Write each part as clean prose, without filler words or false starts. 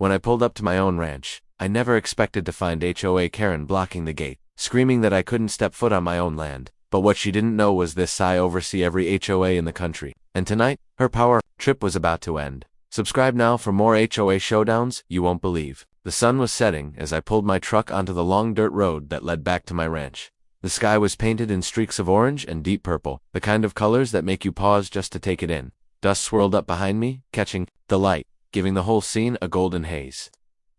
When I pulled up to my own ranch, I never expected to find HOA Karen blocking the gate, screaming that I couldn't step foot on my own land. But what she didn't know was this: I oversee every HOA in the country, and tonight, her power trip was about to end. Subscribe now for more HOA showdowns you won't believe. The sun was setting as I pulled my truck onto the long dirt road that led back to my ranch. The sky was painted in streaks of orange and deep purple, the kind of colors that make you pause just to take it in. Dust swirled up behind me, catching the light, giving the whole scene a golden haze.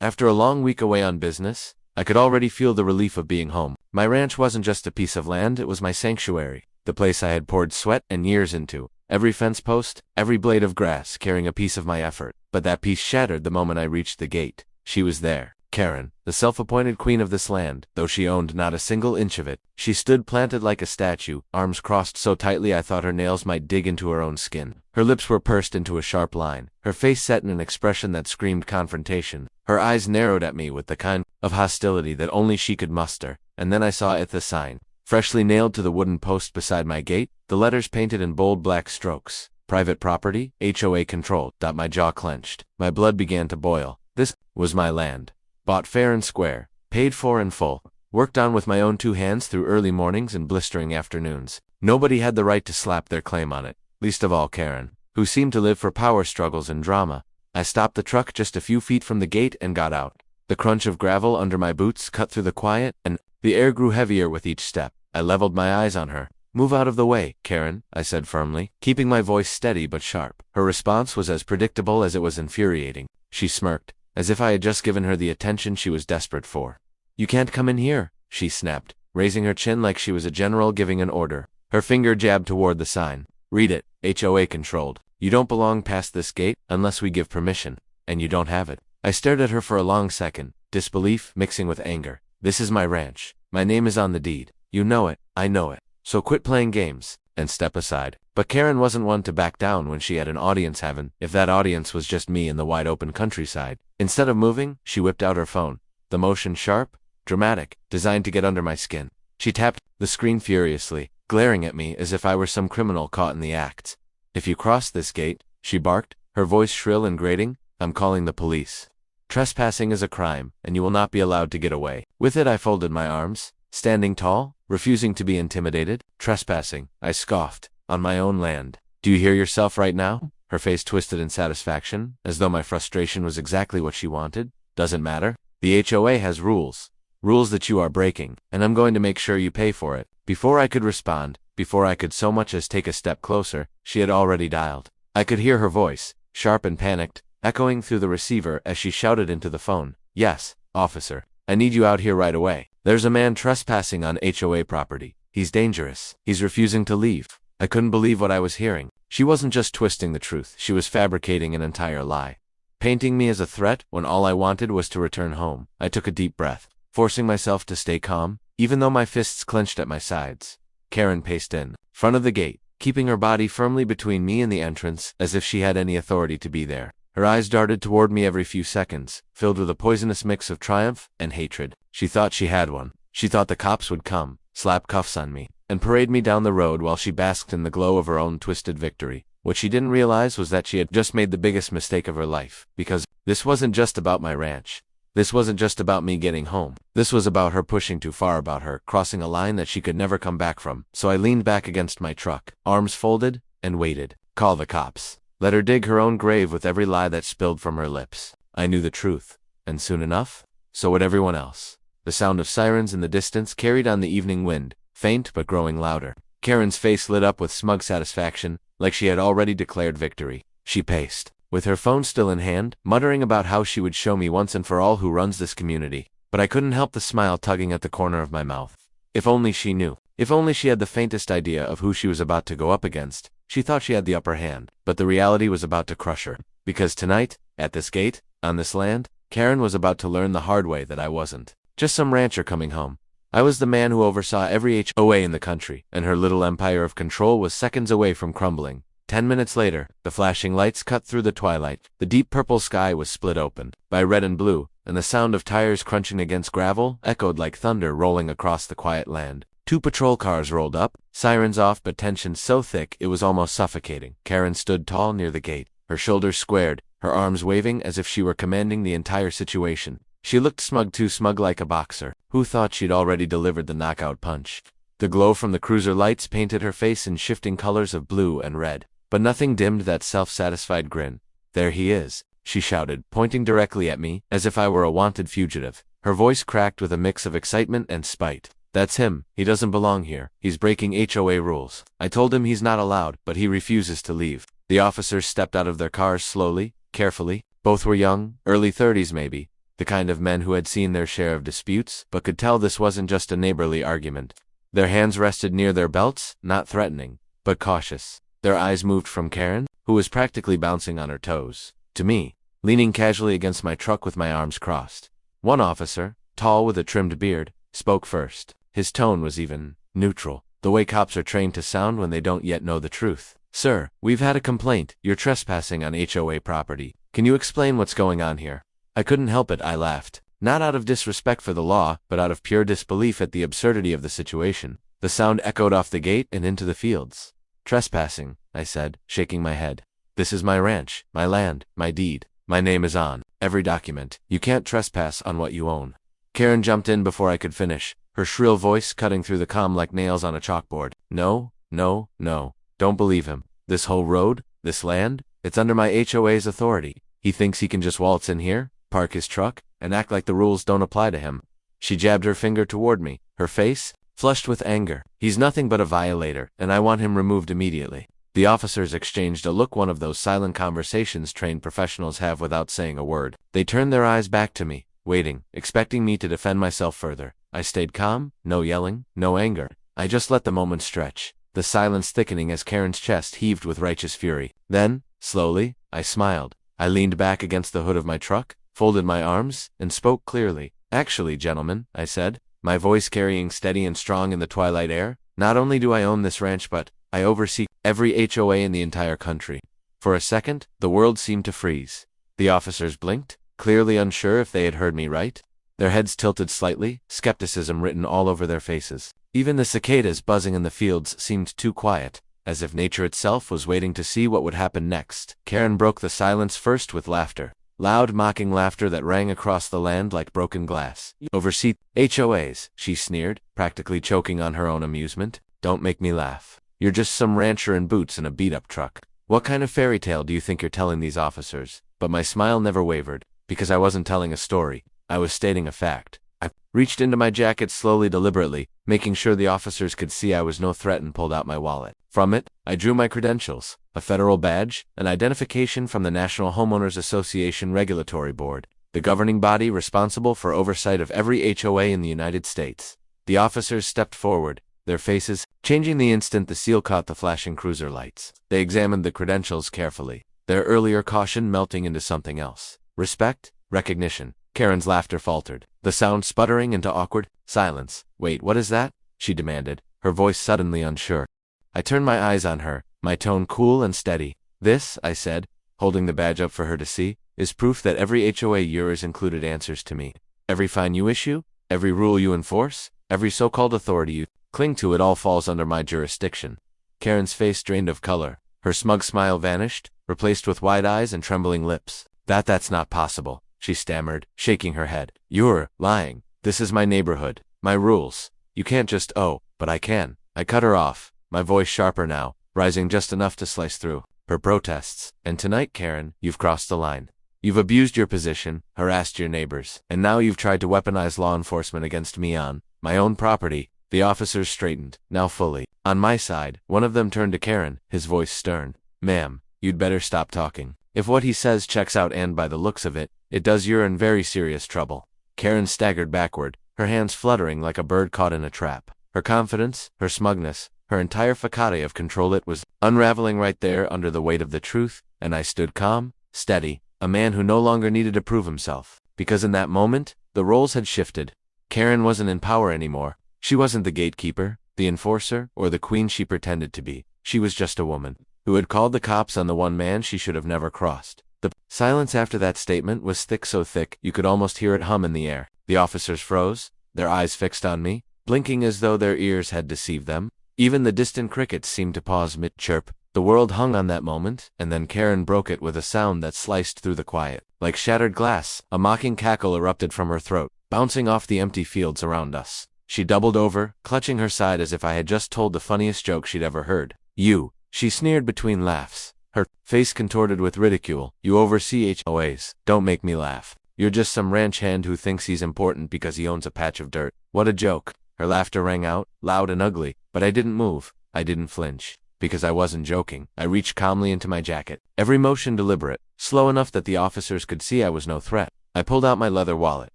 After a long week away on business, I could already feel the relief of being home. My ranch wasn't just a piece of land, it was my sanctuary, the place I had poured sweat and years into, every fence post, every blade of grass carrying a piece of my effort. But that piece shattered the moment I reached the gate. She was there, Karen, the self-appointed queen of this land, though she owned not a single inch of it. She stood planted like a statue, arms crossed so tightly I thought her nails might dig into her own skin. Her lips were pursed into a sharp line, her face set in an expression that screamed confrontation. Her eyes narrowed at me with the kind of hostility that only she could muster. And then I saw it, the sign, freshly nailed to the wooden post beside my gate, the letters painted in bold black strokes. Private property, HOA controlled. My jaw clenched. My blood began to boil. This was my land. Bought fair and square, paid for in full, worked on with my own two hands through early mornings and blistering afternoons. Nobody had the right to slap their claim on it, least of all Karen, who seemed to live for power struggles and drama. I stopped the truck just a few feet from the gate and got out. The crunch of gravel under my boots cut through the quiet, and the air grew heavier with each step. I leveled my eyes on her. "Move out of the way, Karen," I said firmly, keeping my voice steady but sharp. Her response was as predictable as it was infuriating. She smirked, as if I had just given her the attention she was desperate for. "You can't come in here," she snapped, raising her chin like she was a general giving an order. Her finger jabbed toward the sign. "Read it, HOA controlled. You don't belong past this gate unless we give permission, and you don't have it." I stared at her for a long second, disbelief mixing with anger. "This is my ranch. My name is on the deed. You know it, I know it. So quit playing games, and step aside." But Karen wasn't one to back down when she had an audience, heaven if that audience was just me in the wide open countryside. Instead of moving, she whipped out her phone, the motion sharp, dramatic, designed to get under my skin. She tapped the screen furiously, glaring at me as if I were some criminal caught in the act. "If you cross this gate," she barked, her voice shrill and grating, "I'm calling the police. Trespassing is a crime, and you will not be allowed to get away." With it I folded my arms, standing tall, refusing to be intimidated. "Trespassing," I scoffed, "on my own land. Do you hear yourself right now?" Her face twisted in satisfaction, as though my frustration was exactly what she wanted. "Doesn't matter. The HOA has rules. Rules that you are breaking, and I'm going to make sure you pay for it." Before I could respond, before I could so much as take a step closer, she had already dialed. I could hear her voice, sharp and panicked, echoing through the receiver as she shouted into the phone. "Yes, officer. I need you out here right away. There's a man trespassing on HOA property. He's dangerous. He's refusing to leave." I couldn't believe what I was hearing. She wasn't just twisting the truth, she was fabricating an entire lie. Painting me as a threat when all I wanted was to return home. I took a deep breath, forcing myself to stay calm, even though my fists clenched at my sides. Karen paced in front of the gate, keeping her body firmly between me and the entrance, as if she had any authority to be there. Her eyes darted toward me every few seconds, filled with a poisonous mix of triumph and hatred. She thought she had one. She thought the cops would come, slap cuffs on me, and parade me down the road while she basked in the glow of her own twisted victory. What she didn't realize was that she had just made the biggest mistake of her life, because this wasn't just about my ranch. This wasn't just about me getting home. This was about her pushing too far, about her crossing a line that she could never come back from. So I leaned back against my truck, arms folded, and waited. Call the cops. Let her dig her own grave with every lie that spilled from her lips. I knew the truth, and soon enough, so would everyone else. The sound of sirens in the distance carried on the evening wind, faint but growing louder. Karen's face lit up with smug satisfaction, like she had already declared victory. She paced, with her phone still in hand, muttering about how she would show me once and for all who runs this community. But I couldn't help the smile tugging at the corner of my mouth. If only she knew. If only she had the faintest idea of who she was about to go up against. She thought she had the upper hand, but the reality was about to crush her. Because tonight, at this gate, on this land, Karen was about to learn the hard way that I wasn't just some rancher coming home. I was the man who oversaw every HOA in the country, and her little empire of control was seconds away from crumbling. 10 minutes later, the flashing lights cut through the twilight. The deep purple sky was split open by red and blue, and the sound of tires crunching against gravel echoed like thunder rolling across the quiet land. 2 patrol cars rolled up, sirens off, but tension so thick it was almost suffocating. Karen stood tall near the gate, her shoulders squared, her arms waving as if she were commanding the entire situation. She looked smug, too smug, like a boxer who thought she'd already delivered the knockout punch. The glow from the cruiser lights painted her face in shifting colors of blue and red, but nothing dimmed that self-satisfied grin. "There he is," she shouted, pointing directly at me, as if I were a wanted fugitive. Her voice cracked with a mix of excitement and spite. "That's him. He doesn't belong here. He's breaking HOA rules. I told him he's not allowed, but he refuses to leave." The officers stepped out of their cars slowly, carefully. Both were young, early 30s maybe, the kind of men who had seen their share of disputes, but could tell this wasn't just a neighborly argument. Their hands rested near their belts, not threatening, but cautious. Their eyes moved from Karen, who was practically bouncing on her toes, to me, leaning casually against my truck with my arms crossed. One officer, tall with a trimmed beard, spoke first. His tone was even neutral, the way cops are trained to sound when they don't yet know the truth. "Sir, we've had a complaint. You're trespassing on HOA property. Can you explain what's going on here?" I couldn't help it, I laughed. Not out of disrespect for the law, but out of pure disbelief at the absurdity of the situation. The sound echoed off the gate and into the fields. "Trespassing," I said, shaking my head. "This is my ranch, my land, my deed. My name is on every document. You can't trespass on what you own." Karen jumped in before I could finish, her shrill voice cutting through the calm like nails on a chalkboard. "No, no, no. Don't believe him. This whole road, this land, it's under my HOA's authority. He thinks he can just waltz in here, park his truck, and act like the rules don't apply to him." She jabbed her finger toward me, her face flushed with anger. "He's nothing but a violator, and I want him removed immediately." The officers exchanged a look, one of those silent conversations trained professionals have without saying a word. They turned their eyes back to me, waiting, expecting me to defend myself further. I stayed calm, no yelling, no anger. I just let the moment stretch, the silence thickening as Karen's chest heaved with righteous fury. Then, slowly, I smiled. I leaned back against the hood of my truck, folded my arms, and spoke clearly. "Actually, gentlemen," I said, my voice carrying steady and strong in the twilight air, "not only do I own this ranch, but I oversee every HOA in the entire country." For a second, the world seemed to freeze. The officers blinked, clearly unsure if they had heard me right. Their heads tilted slightly, skepticism written all over their faces. Even the cicadas buzzing in the fields seemed too quiet, as if nature itself was waiting to see what would happen next. Karen broke the silence first with laughter. Loud, mocking laughter that rang across the land like broken glass. "You oversee HOAs," she sneered, practically choking on her own amusement. "Don't make me laugh. You're just some rancher in boots and a beat-up truck. What kind of fairy tale do you think you're telling these officers?" But my smile never wavered, because I wasn't telling a story. I was stating a fact. I reached into my jacket slowly, deliberately, making sure the officers could see I was no threat, and pulled out my wallet. From it, I drew my credentials, a federal badge, an identification from the National Homeowners Association Regulatory Board, the governing body responsible for oversight of every HOA in the United States. The officers stepped forward, their faces changing the instant the seal caught the flashing cruiser lights. They examined the credentials carefully, their earlier caution melting into something else. Respect, recognition. Karen's laughter faltered, the sound sputtering into awkward silence. "Wait, what is that?" she demanded, her voice suddenly unsure. I turned my eyes on her, my tone cool and steady. "This," I said, holding the badge up for her to see, "is proof that every HOA yours included answers to me. Every fine you issue, every rule you enforce, every so-called authority you cling to, it all falls under my jurisdiction." Karen's face drained of color. Her smug smile vanished, replaced with wide eyes and trembling lips. That's not possible," she stammered, shaking her head. "You're lying. This is my neighborhood, my rules. You can't just, oh, but I can." I cut her off, my voice sharper now, rising just enough to slice through her protests. "And tonight, Karen, you've crossed the line. You've abused your position, harassed your neighbors, and now you've tried to weaponize law enforcement against me on my own property." The officers straightened, now fully on my side. One of them turned to Karen, his voice stern. "Ma'am, you'd better stop talking. If what he says checks out, and by the looks of it, it does, you're in very serious trouble." Karen staggered backward, her hands fluttering like a bird caught in a trap. Her confidence, her smugness, her entire facade of control, it was unraveling right there under the weight of the truth, and I stood calm, steady, a man who no longer needed to prove himself. Because in that moment, the roles had shifted. Karen wasn't in power anymore. She wasn't the gatekeeper, the enforcer, or the queen she pretended to be. She was just a woman who had called the cops on the one man she should have never crossed. The silence after that statement was thick, so thick you could almost hear it hum in the air. The officers froze, their eyes fixed on me, blinking as though their ears had deceived them. Even the distant crickets seemed to pause mid-chirp, The world hung on that moment, and then Karen broke it with a sound that sliced through the quiet. Like shattered glass, a mocking cackle erupted from her throat, bouncing off the empty fields around us. She doubled over, clutching her side as if I had just told the funniest joke she'd ever heard. "You," she sneered between laughs, her face contorted with ridicule. "You oversee HOAs. Don't make me laugh. You're just some ranch hand who thinks he's important because he owns a patch of dirt. What a joke." Her laughter rang out, loud and ugly, but I didn't move. I didn't flinch. Because I wasn't joking. I reached calmly into my jacket, every motion deliberate, slow enough that the officers could see I was no threat. I pulled out my leather wallet,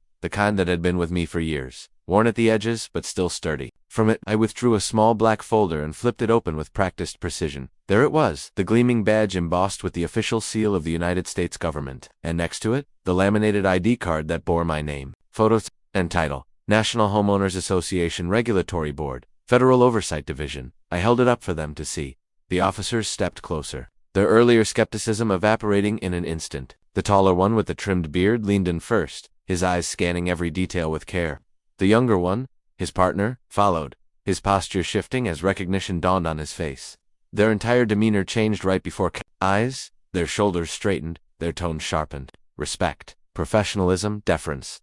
the kind that had been with me for years, worn at the edges but still sturdy. From it, I withdrew a small black folder and flipped it open with practiced precision. There it was, the gleaming badge embossed with the official seal of the United States government, and next to it, the laminated ID card that bore my name, photos, and title, National Homeowners Association Regulatory Board, Federal Oversight Division. I held it up for them to see. The officers stepped closer, their earlier skepticism evaporating in an instant. The taller one with the trimmed beard leaned in first, his eyes scanning every detail with care. The younger one, his partner, followed, his posture shifting as recognition dawned on his face. Their entire demeanor changed right before eyes, their shoulders straightened, their tone sharpened. Respect, professionalism, deference.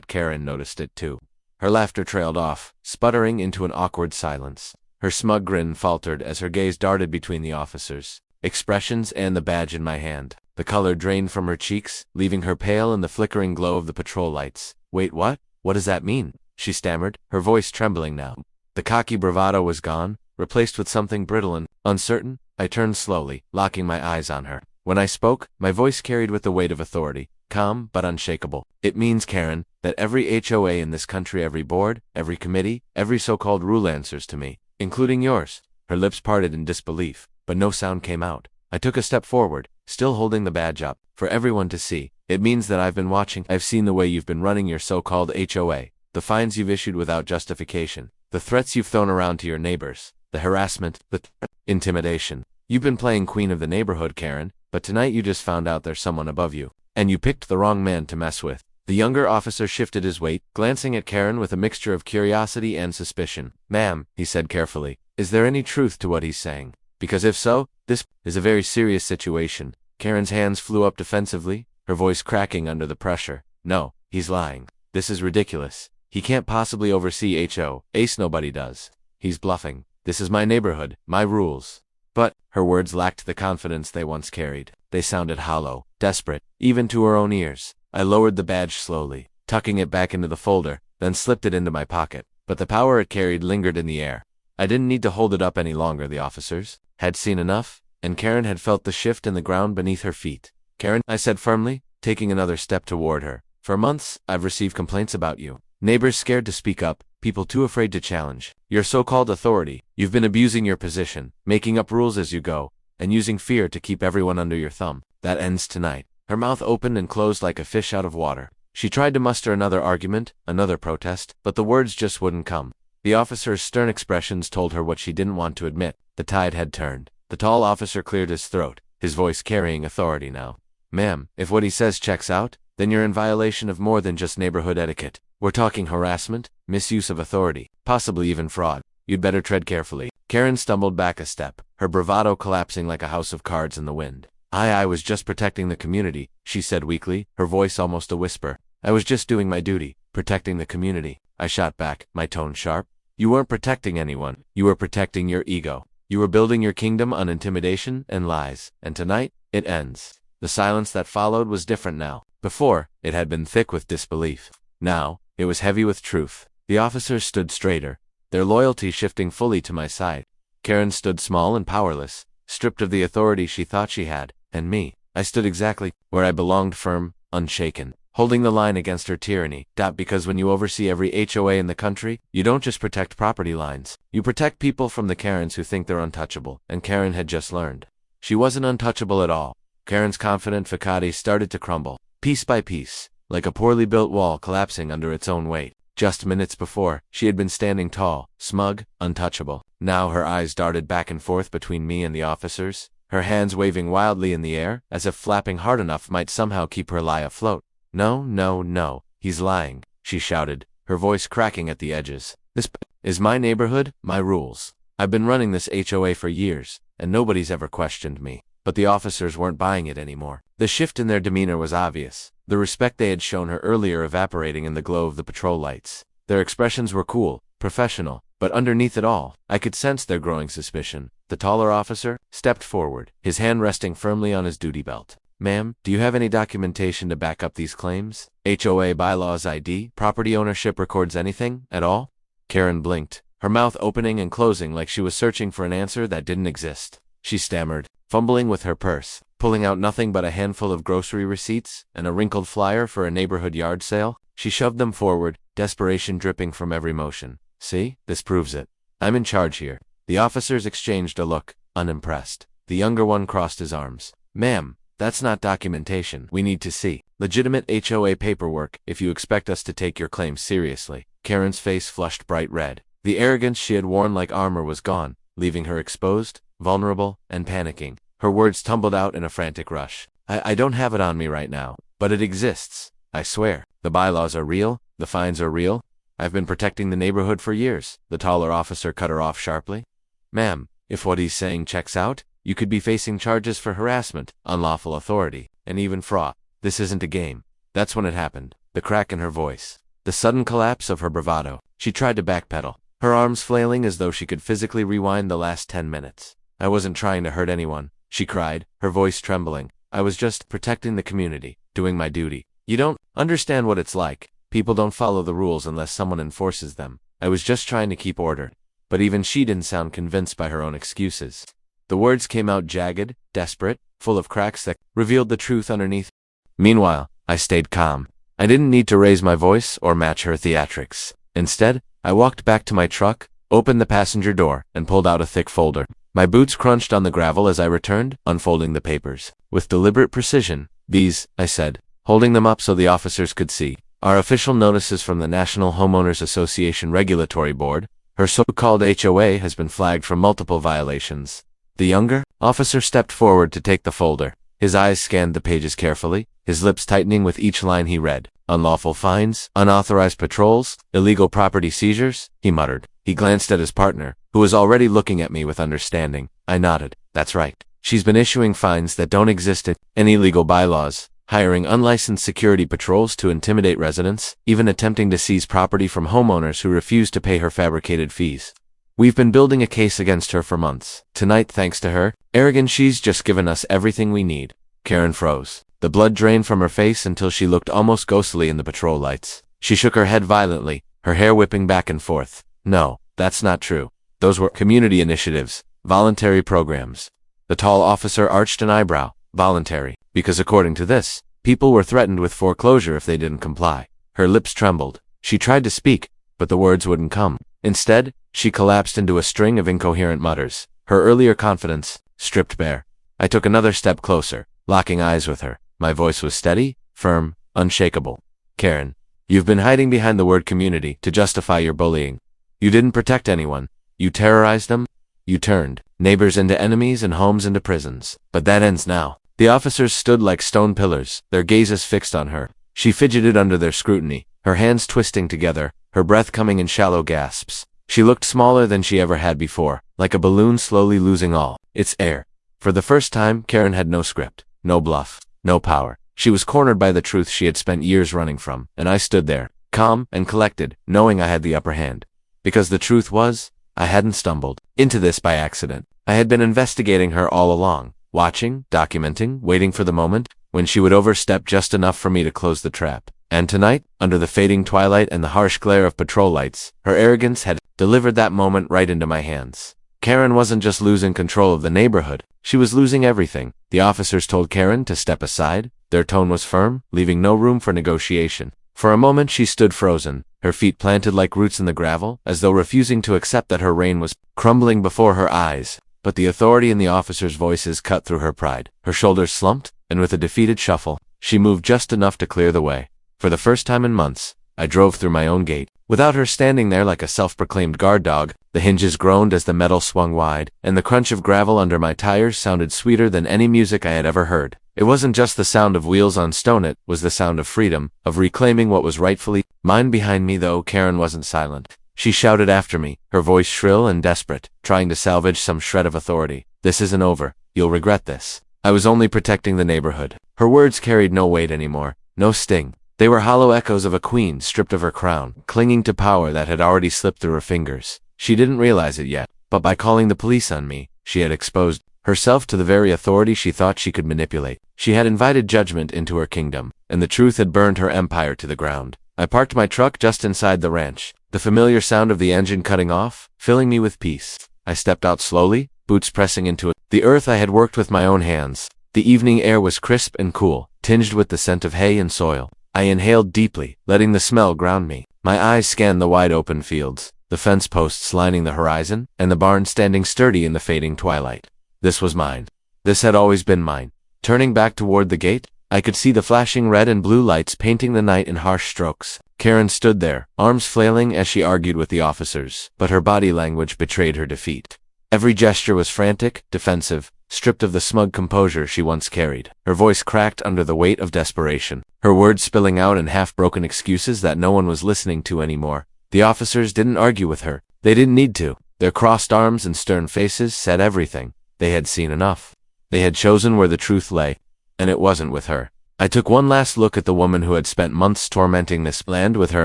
Karen noticed it too. Her laughter trailed off, sputtering into an awkward silence. Her smug grin faltered as her gaze darted between the officers' expressions and the badge in my hand. The color drained from her cheeks, leaving her pale in the flickering glow of the patrol lights. "Wait, what? What does that mean?" she stammered, her voice trembling now. The cocky bravado was gone, replaced with something brittle and uncertain. I turned slowly, locking my eyes on her. When I spoke, my voice carried with the weight of authority, calm but unshakable. "It means, Karen, that every HOA in this country, every board, every committee, every so-called rule answers to me, including yours." Her lips parted in disbelief, but no sound came out. I took a step forward, still holding the badge up, for everyone to see. "It means that I've been watching. I've seen the way you've been running your so-called HOA, the fines you've issued without justification, the threats you've thrown around to your neighbors, the harassment, the intimidation. You've been playing queen of the neighborhood, Karen, but tonight you just found out there's someone above you, and you picked the wrong man to mess with." The younger officer shifted his weight, glancing at Karen with a mixture of curiosity and suspicion. "Ma'am," he said carefully, "is there any truth to what he's saying? Because if so, this is a very serious situation." Karen's hands flew up defensively, her voice cracking under the pressure. "No, he's lying. This is ridiculous. He can't possibly oversee HOAs. Nobody does. He's bluffing. This is my neighborhood, my rules." But her words lacked the confidence they once carried. They sounded hollow, desperate, even to her own ears. I lowered the badge slowly, tucking it back into the folder, then slipped it into my pocket. But the power it carried lingered in the air. I didn't need to hold it up any longer. The officers had seen enough, and Karen had felt the shift in the ground beneath her feet. "Karen," I said firmly, taking another step toward her, "for months, I've received complaints about you. Neighbors scared to speak up, people too afraid to challenge your so-called authority. You've been abusing your position, making up rules as you go, and using fear to keep everyone under your thumb. That ends tonight." Her mouth opened and closed like a fish out of water. She tried to muster another argument, another protest, but the words just wouldn't come. The officer's stern expressions told her what she didn't want to admit. The tide had turned. The tall officer cleared his throat, his voice carrying authority now. "Ma'am, if what he says checks out, then you're in violation of more than just neighborhood etiquette. We're talking harassment, misuse of authority, possibly even fraud. You'd better tread carefully." Karen stumbled back a step, her bravado collapsing like a house of cards in the wind. I was just protecting the community," she said weakly, her voice almost a whisper. "I was just doing my duty, protecting the community." I shot back, my tone sharp. "You weren't protecting anyone. You were protecting your ego. You were building your kingdom on intimidation and lies, and tonight, it ends." The silence that followed was different now. Before, it had been thick with disbelief. Now, it was heavy with truth. The officers stood straighter, their loyalty shifting fully to my side. Karen stood small and powerless, stripped of the authority she thought she had. And me, I stood exactly where I belonged, firm, unshaken, holding the line against her tyranny. Because when you oversee every HOA in the country, you don't just protect property lines. You protect people from the Karens who think they're untouchable. And Karen had just learned. She wasn't untouchable at all. Karen's confident facade started to crumble, piece by piece, like a poorly built wall collapsing under its own weight. Just minutes before, she had been standing tall, smug, untouchable. Now her eyes darted back and forth between me and the officers, her hands waving wildly in the air, as if flapping hard enough might somehow keep her lie afloat. "No, no, no, he's lying," she shouted, her voice cracking at the edges. "This is my neighborhood, my rules. I've been running this HOA for years, and nobody's ever questioned me. But the officers weren't buying it anymore. The shift in their demeanor was obvious, the respect they had shown her earlier evaporating in the glow of the patrol lights. Their expressions were cool, professional, but underneath it all, I could sense their growing suspicion. The taller officer stepped forward, his hand resting firmly on his duty belt. "Ma'am, do you have any documentation to back up these claims? HOA bylaws, ID, property ownership records, anything at all?" Karen blinked, her mouth opening and closing like she was searching for an answer that didn't exist. She stammered, fumbling with her purse, pulling out nothing but a handful of grocery receipts and a wrinkled flyer for a neighborhood yard sale. She shoved them forward, desperation dripping from every motion. "See, this proves it. I'm in charge here." The officers exchanged a look, unimpressed. The younger one crossed his arms. "Ma'am, that's not documentation. We need to see legitimate HOA paperwork if you expect us to take your claims seriously." Karen's face flushed bright red. The arrogance she had worn like armor was gone, leaving her exposed, vulnerable, and panicking. Her words tumbled out in a frantic rush. I don't have it on me right now, but it exists. I swear. The bylaws are real, the fines are real. I've been protecting the neighborhood for years." The taller officer cut her off sharply. "Ma'am, if what he's saying checks out, you could be facing charges for harassment, unlawful authority, and even fraud. This isn't a game." That's when it happened. The crack in her voice. The sudden collapse of her bravado. She tried to backpedal, her arms flailing as though she could physically rewind the last 10 minutes. "I wasn't trying to hurt anyone," she cried, her voice trembling. "I was just protecting the community, doing my duty. You don't understand what it's like. People don't follow the rules unless someone enforces them. I was just trying to keep order." But even she didn't sound convinced by her own excuses. The words came out jagged, desperate, full of cracks that revealed the truth underneath. Meanwhile, I stayed calm. I didn't need to raise my voice or match her theatrics. Instead, I walked back to my truck, opened the passenger door, and pulled out a thick folder. My boots crunched on the gravel as I returned, unfolding the papers. "With deliberate precision, these," I said, holding them up so the officers could see, "are official notices from the National Homeowners Association Regulatory Board. Her so-called HOA has been flagged for multiple violations." The younger officer stepped forward to take the folder. His eyes scanned the pages carefully, his lips tightening with each line he read. "Unlawful fines, unauthorized patrols, illegal property seizures," he muttered. He glanced at his partner, who was already looking at me with understanding. I nodded. "That's right. She's been issuing fines that don't exist in any legal bylaws, hiring unlicensed security patrols to intimidate residents, even attempting to seize property from homeowners who refuse to pay her fabricated fees. We've been building a case against her for months. Tonight, thanks to her arrogance, she's just given us everything we need." Karen froze. The blood drained from her face until she looked almost ghostly in the patrol lights. She shook her head violently, her hair whipping back and forth. "No, that's not true. Those were community initiatives, voluntary programs." The tall officer arched an eyebrow. "Voluntary, because according to this, people were threatened with foreclosure if they didn't comply." Her lips trembled. She tried to speak, but the words wouldn't come. Instead, she collapsed into a string of incoherent mutters, her earlier confidence stripped bare. I took another step closer, locking eyes with her. My voice was steady, firm, unshakable. "Karen, you've been hiding behind the word community to justify your bullying. You didn't protect anyone. You terrorized them. You turned neighbors into enemies and homes into prisons. But that ends now." The officers stood like stone pillars, their gazes fixed on her. She fidgeted under their scrutiny, her hands twisting together, her breath coming in shallow gasps. She looked smaller than she ever had before, like a balloon slowly losing all its air. For the first time, Karen had no script, no bluff, no power. She was cornered by the truth she had spent years running from, and I stood there, calm and collected, knowing I had the upper hand. Because the truth was, I hadn't stumbled into this by accident. I had been investigating her all along, watching, documenting, waiting for the moment when she would overstep just enough for me to close the trap. And tonight, under the fading twilight and the harsh glare of patrol lights, her arrogance had delivered that moment right into my hands. Karen wasn't just losing control of the neighborhood, she was losing everything. The officers told Karen to step aside. Their tone was firm, leaving no room for negotiation. For a moment she stood frozen, her feet planted like roots in the gravel, as though refusing to accept that her reign was crumbling before her eyes. But the authority in the officers' voices cut through her pride. Her shoulders slumped, and with a defeated shuffle, she moved just enough to clear the way. For the first time in months, I drove through my own gate, without her standing there like a self-proclaimed guard dog. The hinges groaned as the metal swung wide, and the crunch of gravel under my tires sounded sweeter than any music I had ever heard. It wasn't just the sound of wheels on stone, it was the sound of freedom, of reclaiming what was rightfully mine. Behind me, though, Karen wasn't silent. She shouted after me, her voice shrill and desperate, trying to salvage some shred of authority. This isn't over. You'll regret this. I was only protecting the neighborhood. Her words carried no weight anymore, no sting. They were hollow echoes of a queen stripped of her crown, clinging to power that had already slipped through her fingers. She didn't realize it yet, but by calling the police on me, she had exposed herself to the very authority she thought she could manipulate. She had invited judgment into her kingdom, and the truth had burned her empire to the ground. I parked my truck just inside the ranch, the familiar sound of the engine cutting off, filling me with peace. I stepped out slowly, boots pressing into it. The earth I had worked with my own hands. The evening air was crisp and cool, tinged with the scent of hay and soil. I inhaled deeply, letting the smell ground me. My eyes scanned the wide-open fields, the fence posts lining the horizon, and the barn standing sturdy in the fading twilight. This was mine. This had always been mine. Turning back toward the gate, I could see the flashing red and blue lights painting the night in harsh strokes. Karen stood there, arms flailing as she argued with the officers, but her body language betrayed her defeat. Every gesture was frantic, defensive, stripped of the smug composure she once carried. Her voice cracked under the weight of desperation, her words spilling out in half-broken excuses that no one was listening to anymore. The officers didn't argue with her. They didn't need to. Their crossed arms and stern faces said everything. They had seen enough. They had chosen where the truth lay, and it wasn't with her. I took one last look at the woman who had spent months tormenting this land with her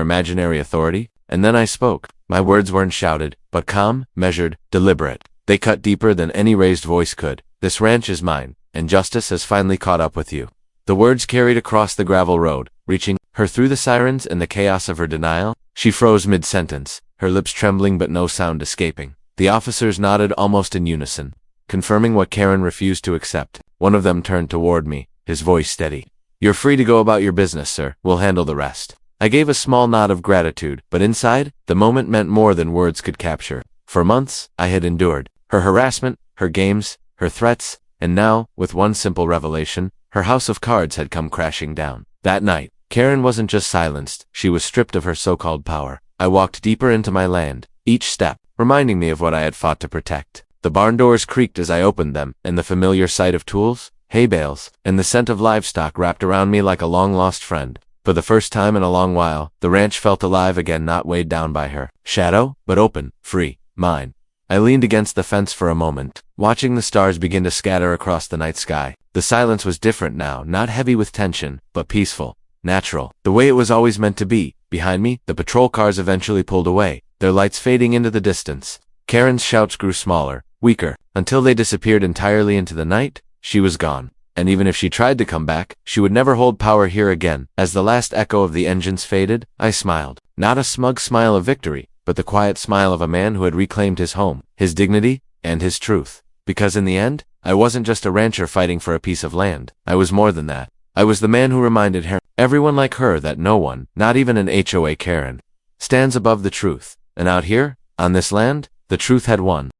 imaginary authority, and then I spoke. My words weren't shouted, but calm, measured, deliberate. They cut deeper than any raised voice could. This ranch is mine, and justice has finally caught up with you. The words carried across the gravel road, reaching her through the sirens and the chaos of her denial. She froze mid-sentence, her lips trembling but no sound escaping. The officers nodded almost in unison, confirming what Karen refused to accept. One of them turned toward me, his voice steady. "You're free to go about your business, sir. We'll handle the rest." I gave a small nod of gratitude, but inside, the moment meant more than words could capture. For months, I had endured her harassment, her games, her threats, and now, with one simple revelation, her house of cards had come crashing down. That night, Karen wasn't just silenced, she was stripped of her so-called power. I walked deeper into my land, each step reminding me of what I had fought to protect. The barn doors creaked as I opened them, and the familiar sight of tools, hay bales, and the scent of livestock wrapped around me like a long-lost friend. For the first time in a long while, the ranch felt alive again, not weighed down by her shadow, but open, free, mine. I leaned against the fence for a moment, watching the stars begin to scatter across the night sky. The silence was different now, not heavy with tension, but peaceful, natural, the way it was always meant to be. Behind me, the patrol cars eventually pulled away, their lights fading into the distance. Karen's shouts grew smaller, weaker, until they disappeared entirely into the night. She was gone. And even if she tried to come back, she would never hold power here again. As the last echo of the engines faded, I smiled. Not a smug smile of victory, but the quiet smile of a man who had reclaimed his home, his dignity, and his truth. Because in the end, I wasn't just a rancher fighting for a piece of land. I was more than that. I was the man who reminded everyone like her that no one, not even an HOA Karen, stands above the truth. And out here, on this land, the truth had won.